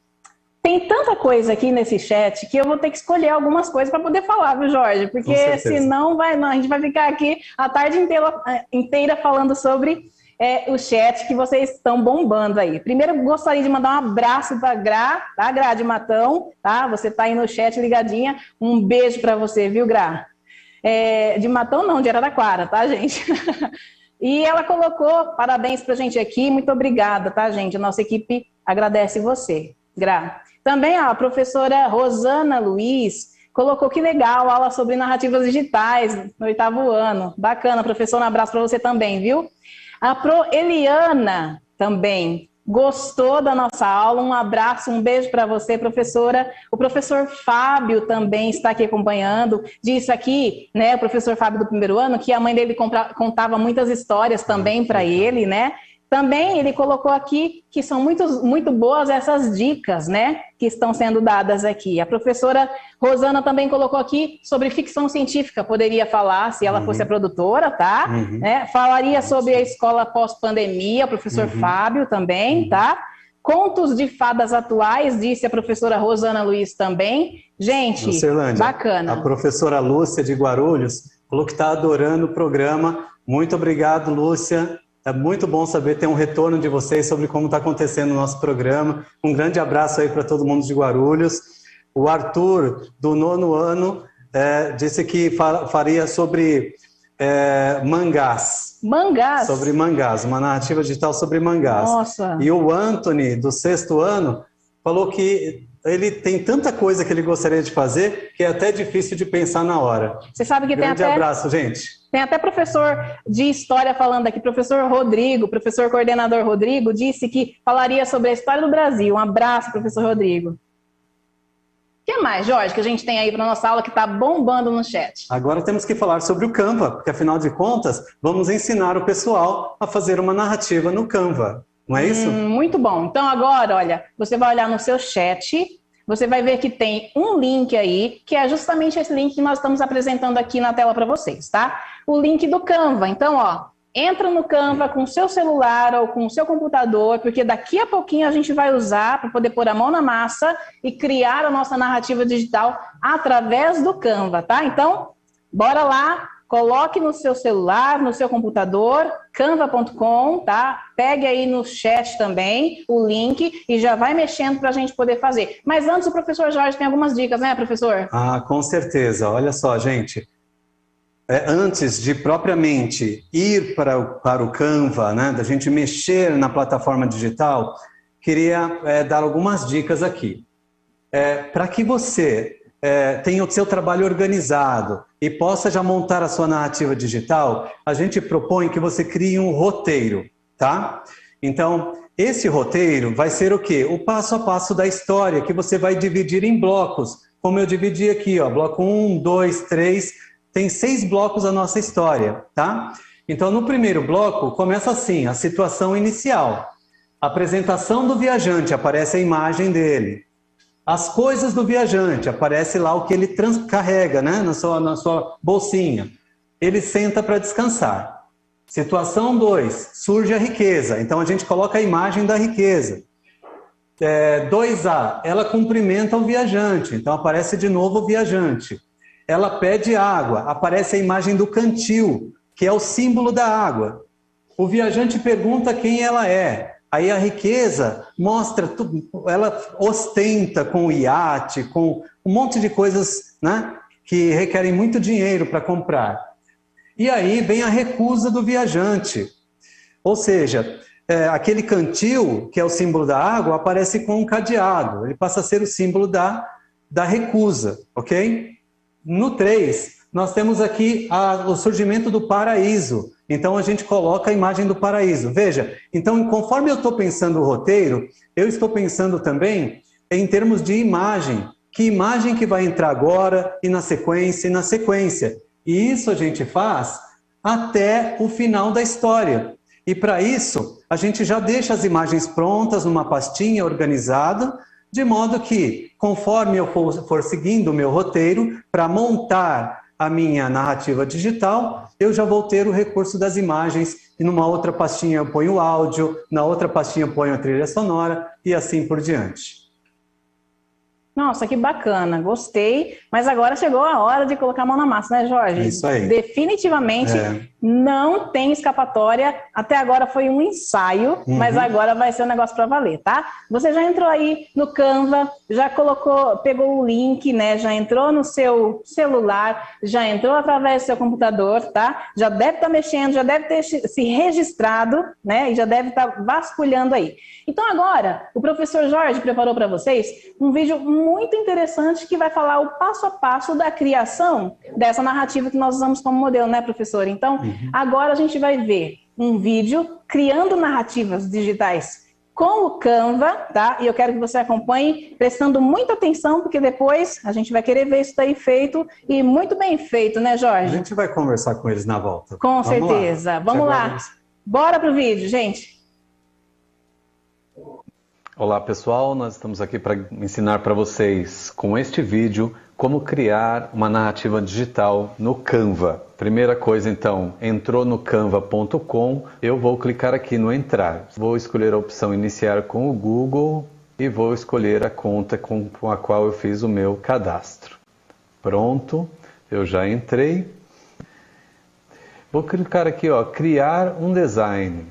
S2: Tem tanta coisa aqui nesse chat que eu vou ter que escolher algumas coisas para poder falar, viu, Jorge? Porque senão a gente vai ficar aqui a tarde inteira falando sobre o chat que vocês estão bombando aí. Primeiro, eu gostaria de mandar um abraço para a Gra de Matão, tá? Você está aí no chat ligadinha. Um beijo para você, viu, Gra? De Matão não, de Araraquara, tá, gente? E ela colocou parabéns para a gente aqui, muito obrigada, tá, gente? A nossa equipe agradece você, Gra. Também a professora Rosana Luiz colocou que legal, aula sobre narrativas digitais no 8º ano. Bacana, professora, um abraço para você também, viu? A Pro Eliana também gostou da nossa aula, um abraço, um beijo para você, professora. O professor Fábio também está aqui acompanhando, disse aqui, né, o professor Fábio do 1º ano, que a mãe dele contava muitas histórias também para ele, né? Também ele colocou aqui que são muito boas essas dicas, né, que estão sendo dadas aqui. A professora Rosana também colocou aqui sobre ficção científica, poderia falar se ela fosse a produtora, tá? Né? Falaria sobre a escola pós-pandemia, o professor Fábio também, tá? Contos de fadas atuais, disse a professora Rosana Luiz também. Gente,
S1: Lucilândia,
S2: bacana.
S1: A professora Lúcia de Guarulhos falou que está adorando o programa. Muito obrigado, Lúcia. É muito bom saber ter um retorno de vocês sobre como está acontecendo o nosso programa. Um grande abraço aí para todo mundo de Guarulhos. O Arthur, do 9º ano, disse que faria sobre mangás.
S2: Mangás?
S1: Sobre mangás, uma narrativa digital sobre mangás.
S2: Nossa!
S1: E o Anthony, do 6º ano, falou que ele tem tanta coisa que ele gostaria de fazer que é até difícil de pensar na hora.
S2: Você sabe que
S1: Grande abraço, gente.
S2: Tem até professor de história falando aqui, professor Rodrigo, professor coordenador Rodrigo, disse que falaria sobre a história do Brasil. Um abraço, professor Rodrigo. O que mais, Jorge, que a gente tem aí para nossa aula que está bombando no chat?
S1: Agora temos que falar sobre o Canva, porque afinal de contas, vamos ensinar o pessoal a fazer uma narrativa no Canva. Não é isso?
S2: Muito bom. Então agora, olha, você vai olhar no seu chat, você vai ver que tem um link aí, que é justamente esse link que nós estamos apresentando aqui na tela para vocês, tá? O link do Canva. Então, ó, entra no Canva com o seu celular ou com o seu computador, porque daqui a pouquinho a gente vai usar para poder pôr a mão na massa e criar a nossa narrativa digital através do Canva, tá? Então, bora lá, coloque no seu celular, no seu computador, canva.com, tá? Pegue aí no chat também o link e já vai mexendo para a gente poder fazer. Mas antes o professor Jorge tem algumas dicas, né, professor?
S1: Ah, com certeza. Olha só, gente. Antes de propriamente ir para o Canva, né, da gente mexer na plataforma digital, queria dar algumas dicas aqui. Para que você tenha o seu trabalho organizado e possa já montar a sua narrativa digital, a gente propõe que você crie um roteiro, tá? Então, esse roteiro vai ser o quê? O passo a passo da história, que você vai dividir em blocos, como eu dividi aqui, ó, bloco 1, 2, 3... Tem 6 blocos a nossa história, tá? Então, no primeiro bloco, começa assim, a situação inicial. Apresentação do viajante, aparece a imagem dele. As coisas do viajante, aparece lá o que ele carrega, né? Na sua bolsinha. Ele senta para descansar. Situação 2, surge a riqueza. Então, a gente coloca a imagem da riqueza. 2A, ela cumprimenta o viajante. Então, aparece de novo o viajante. Ela pede água, aparece a imagem do cantil, que é o símbolo da água. O viajante pergunta quem ela é. Aí a riqueza mostra, ela ostenta com o iate, com um monte de coisas, né, que requerem muito dinheiro para comprar. E aí vem a recusa do viajante. Ou seja, aquele cantil, que é o símbolo da água, aparece com um cadeado. Ele passa a ser o símbolo da recusa, ok? No 3, nós temos aqui o surgimento do paraíso. Então, a gente coloca a imagem do paraíso. Veja, então, conforme eu estou pensando o roteiro, eu estou pensando também em termos de imagem. Que imagem que vai entrar agora e na sequência e na sequência. E isso a gente faz até o final da história. E para isso, a gente já deixa as imagens prontas numa pastinha organizada, de modo que, conforme eu for seguindo o meu roteiro, para montar a minha narrativa digital, eu já vou ter o recurso das imagens, e numa outra pastinha eu ponho o áudio, na outra pastinha eu ponho a trilha sonora, e assim por diante.
S2: Nossa, que bacana, gostei, mas agora chegou a hora de colocar a mão na massa, né, Jorge?
S1: É isso aí.
S2: Definitivamente não tem escapatória, até agora foi um ensaio, mas agora vai ser um negócio para valer, tá? Você já entrou aí no Canva, já pegou o link, né, já entrou no seu celular, já entrou através do seu computador, tá? Já deve estar mexendo, já deve ter se registrado, né, e já deve estar vasculhando aí. Então agora, o professor Jorge preparou para vocês um vídeo muito interessante que vai falar o passo a passo da criação dessa narrativa que nós usamos como modelo, né, professor? Então, agora a gente vai ver um vídeo criando narrativas digitais com o Canva, tá? E eu quero que você acompanhe prestando muita atenção, porque depois a gente vai querer ver isso daí feito e muito bem feito, né, Jorge?
S1: A gente vai conversar com eles na volta.
S2: Com certeza. Vamos lá. Bora pro vídeo, gente.
S1: Olá pessoal, nós estamos aqui para ensinar para vocês com este vídeo como criar uma narrativa digital no Canva. Primeira coisa então, entrou no canva.com, eu vou clicar aqui no entrar. Vou escolher a opção iniciar com o Google e vou escolher a conta com a qual eu fiz o meu cadastro. Pronto, eu já entrei. Vou clicar aqui, ó, criar um design.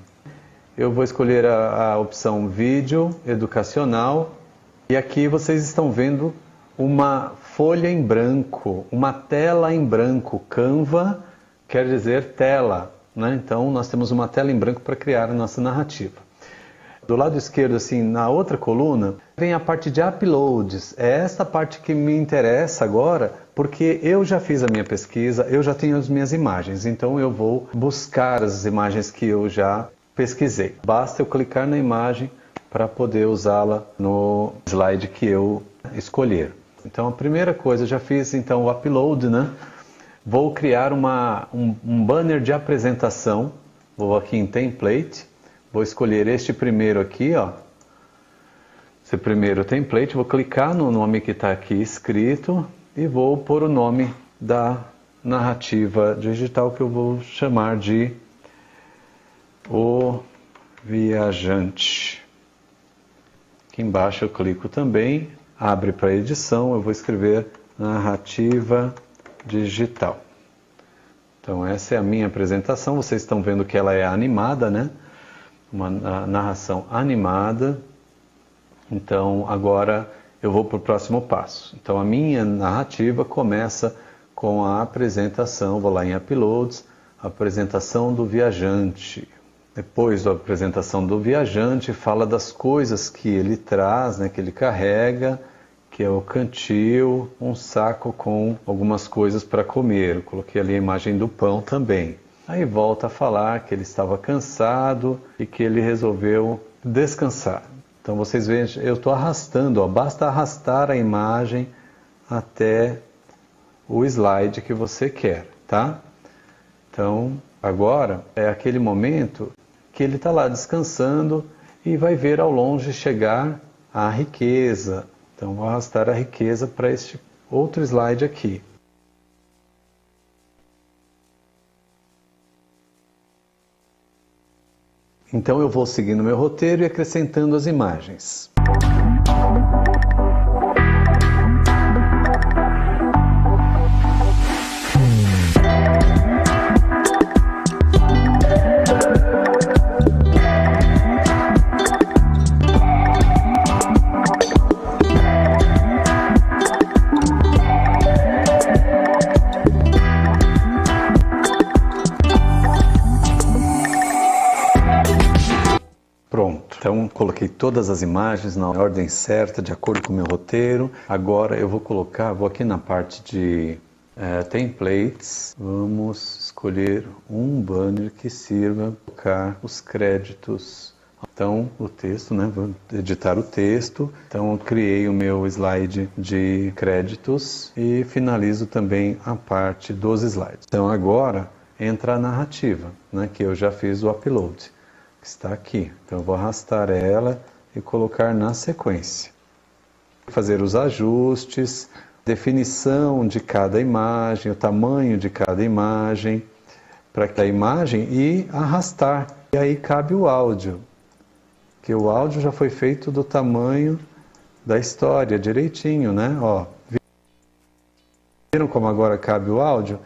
S1: Eu vou escolher a opção vídeo educacional e aqui vocês estão vendo uma folha em branco, uma tela em branco. Canva quer dizer tela, né? Então nós temos uma tela em branco para criar a nossa narrativa. Do lado esquerdo, assim, na outra coluna, vem a parte de uploads. É essa parte que me interessa agora, porque eu já fiz a minha pesquisa, eu já tenho as minhas imagens, então eu vou buscar as imagens que eu já pesquisei. Basta eu clicar na imagem para poder usá-la no slide que eu escolher. Então a primeira coisa, eu já fiz então o upload, né? Vou criar um banner de apresentação. Vou aqui em template, vou escolher este primeiro aqui, ó. Esse primeiro template, vou clicar no nome que está aqui escrito e vou pôr o nome da narrativa digital que eu vou chamar de O Viajante. Aqui embaixo eu clico também, abre para edição, eu vou escrever narrativa digital. Então essa é a minha apresentação, vocês estão vendo que ela é animada, né? Uma narração animada. Então agora eu vou para o próximo passo. Então a minha narrativa começa com a apresentação, vou lá em Uploads, apresentação do viajante. Depois da apresentação do viajante, fala das coisas que ele traz, né, que ele carrega, que é o cantil, um saco com algumas coisas para comer. Eu coloquei ali a imagem do pão também. Aí volta a falar que ele estava cansado e que ele resolveu descansar. Então vocês veem, eu estou arrastando, ó, basta arrastar a imagem até o slide que você quer, tá? Então, agora é aquele momento que ele está lá descansando e vai ver ao longe chegar a riqueza. Então, vou arrastar a riqueza para este outro slide aqui. Então, eu vou seguindo meu roteiro e acrescentando as imagens. Pronto, então coloquei todas as imagens na ordem certa, de acordo com o meu roteiro. Agora eu vou aqui na parte de templates, vamos escolher um banner que sirva para colocar os créditos. Então o texto, né? Vou editar o texto. Então eu criei o meu slide de créditos e finalizo também a parte dos slides. Então agora entra a narrativa, né? Que eu já fiz o upload. Está aqui, então eu vou arrastar ela e colocar na sequência. Fazer os ajustes, definição de cada imagem, o tamanho de cada imagem, para cada imagem e arrastar. E aí cabe o áudio, que o áudio já foi feito do tamanho da história, direitinho, né? Ó, viram como agora cabe o áudio?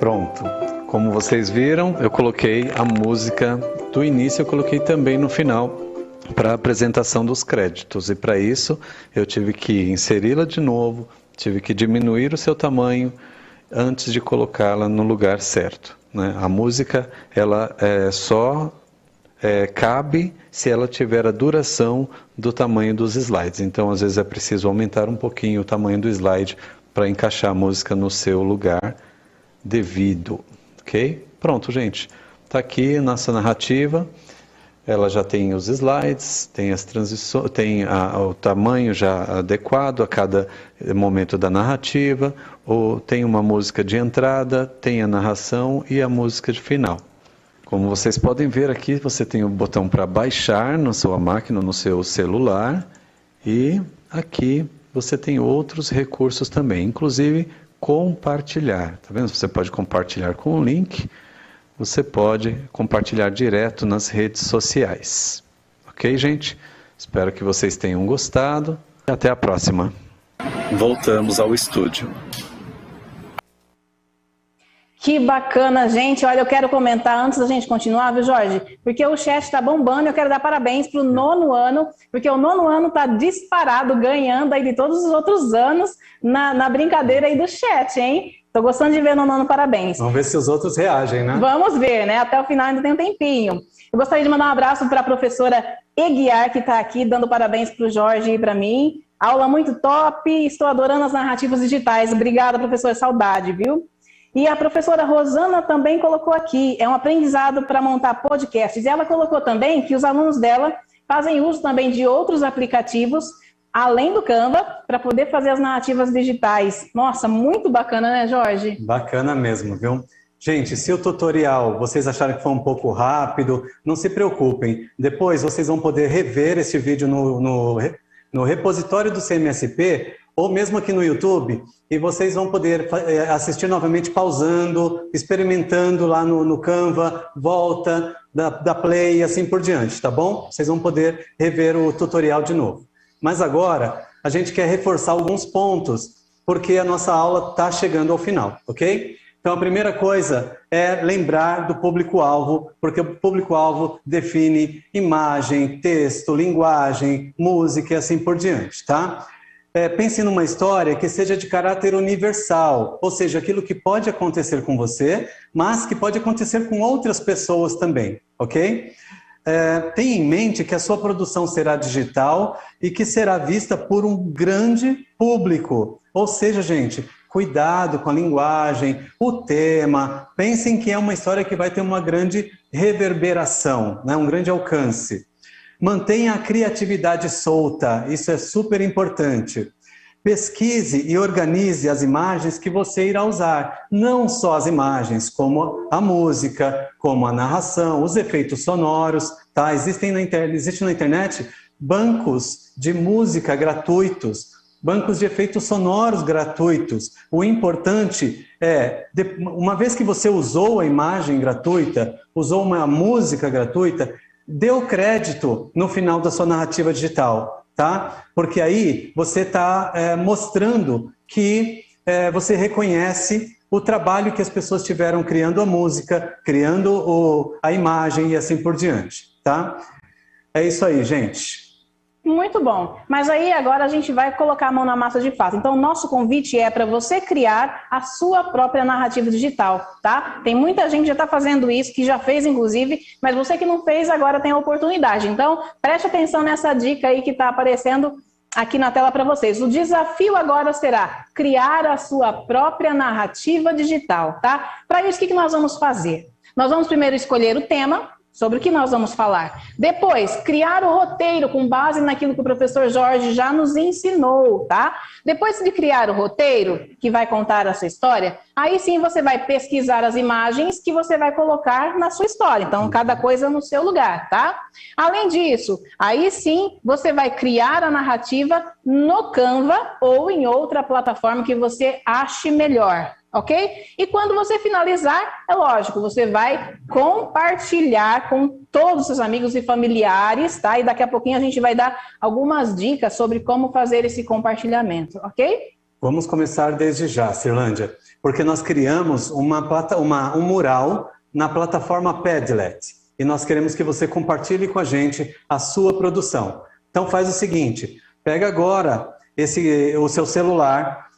S1: Pronto, como vocês viram, eu coloquei a música do início, eu coloquei também no final, para a apresentação dos créditos. E para isso eu tive que inseri-la de novo, tive que diminuir o seu tamanho antes de colocá-la no lugar certo, né? A música ela só cabe se ela tiver a duração do tamanho dos slides. Então às vezes é preciso aumentar um pouquinho o tamanho do slide para encaixar a música no seu lugar devido, ok? Pronto, gente. Está aqui a nossa narrativa. Ela já tem os slides, tem as transições, tem o tamanho já adequado a cada momento da narrativa, tem uma música de entrada, tem a narração e a música de final. Como vocês podem ver aqui, você tem o botão para baixar na sua máquina, no seu celular, e aqui você tem outros recursos também, inclusive compartilhar. Tá vendo? Você pode compartilhar com o link. Você pode compartilhar direto nas redes sociais. Ok, gente? Espero que vocês tenham gostado. Até a próxima. Voltamos ao estúdio.
S2: Que bacana, gente. Olha, eu quero comentar antes da gente continuar, viu, Jorge? Porque o chat está bombando. Eu quero dar parabéns para o 9º ano, porque o 9º ano está disparado, ganhando aí de todos os outros anos na brincadeira aí do chat, hein? Tô gostando de ver no 9º, parabéns.
S1: Vamos ver se os outros reagem, né?
S2: Vamos ver, né? Até o final ainda tem um tempinho. Eu gostaria de mandar um abraço para a professora Eguiar, que está aqui dando parabéns para o Jorge e para mim. Aula muito top, estou adorando as narrativas digitais. Obrigada, professora, saudade, viu? E a professora Rosana também colocou aqui, é um aprendizado para montar podcasts. E ela colocou também que os alunos dela fazem uso também de outros aplicativos, além do Canva, para poder fazer as narrativas digitais. Nossa, muito bacana, né, Jorge?
S1: Bacana mesmo, viu? Gente, se o tutorial vocês acharam que foi um pouco rápido, não se preocupem. Depois vocês vão poder rever esse vídeo no repositório do CMSP, ou mesmo aqui no YouTube, e vocês vão poder assistir novamente pausando, experimentando lá no Canva, volta, da play e assim por diante, tá bom? Vocês vão poder rever o tutorial de novo. Mas agora, a gente quer reforçar alguns pontos, porque a nossa aula está chegando ao final, ok? Então, a primeira coisa é lembrar do público-alvo, porque o público-alvo define imagem, texto, linguagem, música e assim por diante, tá? Pense numa história que seja de caráter universal, ou seja, aquilo que pode acontecer com você, mas que pode acontecer com outras pessoas também, ok? Tenha em mente que a sua produção será digital e que será vista por um grande público. Ou seja, gente, cuidado com a linguagem, o tema. Pensem que é uma história que vai ter uma grande reverberação, né? Um grande alcance. Mantenha a criatividade solta, isso é super importante. Pesquise e organize as imagens que você irá usar, não só as imagens, como a música, como a narração, os efeitos sonoros, tá? Existe na internet bancos de música gratuitos, bancos de efeitos sonoros gratuitos. O importante é, uma vez que você usou a imagem gratuita, usou uma música gratuita, dê o crédito no final da sua narrativa digital, tá? Porque aí você está mostrando que você reconhece o trabalho que as pessoas tiveram criando a música, criando a imagem e assim por diante, tá? É isso aí, gente.
S2: Muito bom. Mas aí agora a gente vai colocar a mão na massa de fato. Então o nosso convite é para você criar a sua própria narrativa digital, tá? Tem muita gente que já está fazendo isso, que já fez inclusive, mas você que não fez agora tem a oportunidade. Então preste atenção nessa dica aí que está aparecendo aqui na tela para vocês. O desafio agora será criar a sua própria narrativa digital, tá? Para isso, o que nós vamos fazer? Nós vamos primeiro escolher o tema, sobre o que nós vamos falar. Depois, criar o roteiro com base naquilo que o professor Jorge já nos ensinou, tá? Depois de criar o roteiro, que vai contar a sua história, aí sim você vai pesquisar as imagens que você vai colocar na sua história. Então, cada coisa no seu lugar, tá? Além disso, aí sim você vai criar a narrativa no Canva ou em outra plataforma que você ache melhor. Ok? E quando você finalizar, é lógico, você vai compartilhar com todos os seus amigos e familiares, tá? E daqui a pouquinho a gente vai dar algumas dicas sobre como fazer esse compartilhamento, ok?
S1: Vamos começar desde já, Cirlândia, porque nós criamos um mural na plataforma Padlet. e nós queremos que você compartilhe com a gente a sua produção. Então faz o seguinte, pega agora o seu celular,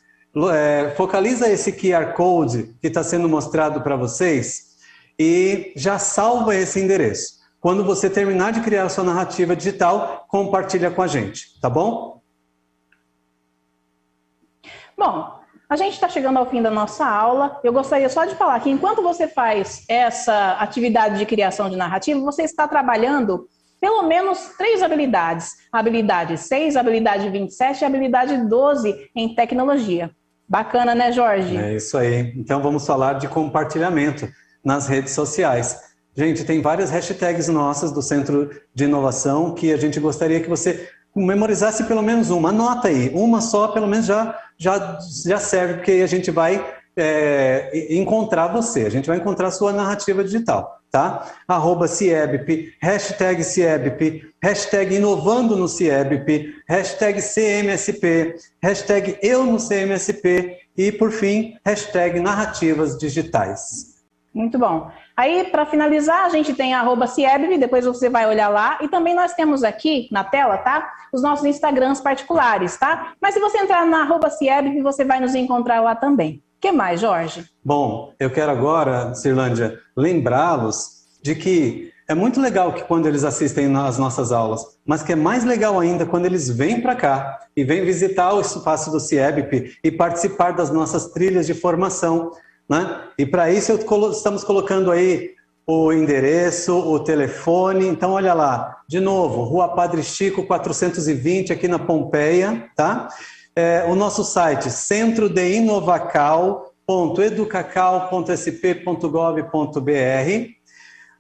S1: focaliza esse QR Code que está sendo mostrado para vocês e já salva esse endereço. Quando você terminar de criar a sua narrativa digital, compartilha com a gente, tá bom?
S2: Bom, a gente está chegando ao fim da nossa aula. Eu gostaria só de falar que enquanto você faz essa atividade de criação de narrativa, você está trabalhando pelo menos 3 habilidades. Habilidade 6, habilidade 27 e habilidade 12 em tecnologia. Bacana, né, Jorge?
S1: É isso aí. Então vamos falar de compartilhamento nas redes sociais. Gente, tem várias hashtags nossas do Centro de Inovação que a gente gostaria que você memorizasse pelo menos uma. Anota aí, uma só pelo menos já serve, porque a gente vai encontrar você, a gente vai encontrar a sua narrativa digital, tá? @CIEBP, #CIEBP, #inovando no CIEBP, #CMSP, #eu no CMSP e, por fim, #narrativas digitais.
S2: Muito bom. Aí, para finalizar, a gente tem @CIEBP, depois você vai olhar lá. E também nós temos aqui na tela, tá? Os nossos Instagrams particulares, tá? Mas se você entrar na @CIEBP, você vai nos encontrar lá também. O que mais, Jorge?
S1: Bom, eu quero agora, Cirlândia, lembrá-los de que é muito legal que quando eles assistem às nossas aulas, mas que é mais legal ainda quando eles vêm para cá e vêm visitar o espaço do CIEBP e participar das nossas trilhas de formação, né? E para isso estamos colocando aí o endereço, o telefone. Então olha lá, de novo, Rua Padre Chico 420 aqui na Pompeia, tá? O nosso site centrodeinnovacal.educacal.sp.gov.br.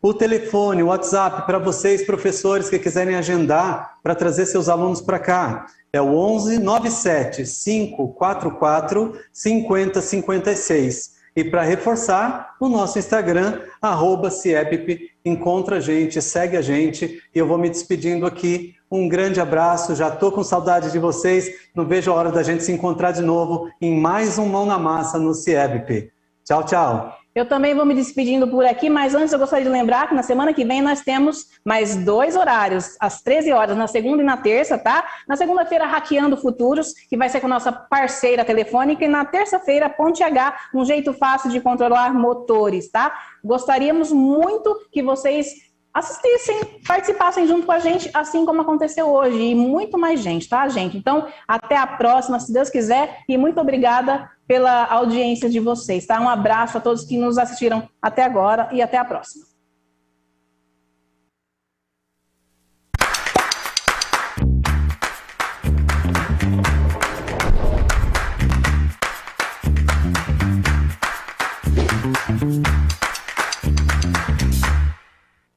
S1: O telefone, o WhatsApp para vocês, professores que quiserem agendar para trazer seus alunos para cá, é o 11 97 544 5056. E para reforçar, o nosso Instagram, @CIEBP, encontra a gente, segue a gente, e eu vou me despedindo aqui. Um grande abraço, já estou com saudade de vocês, não vejo a hora da gente se encontrar de novo em mais um Mão na Massa no CIEBP. Tchau, tchau.
S2: Eu também vou me despedindo por aqui, mas antes eu gostaria de lembrar que na semana que vem nós temos mais 2 horários, às 13 horas, na segunda e na terça, tá? Na segunda-feira, Hackeando Futuros, que vai ser com a nossa parceira telefônica, e na terça-feira, Ponte H, um jeito fácil de controlar motores, tá? Gostaríamos muito que vocês assistissem, participassem junto com a gente, assim como aconteceu hoje, e muito mais gente, tá, gente? Então, até a próxima, se Deus quiser, e muito obrigada pela audiência de vocês, tá? Um abraço a todos que nos assistiram até agora e até a próxima.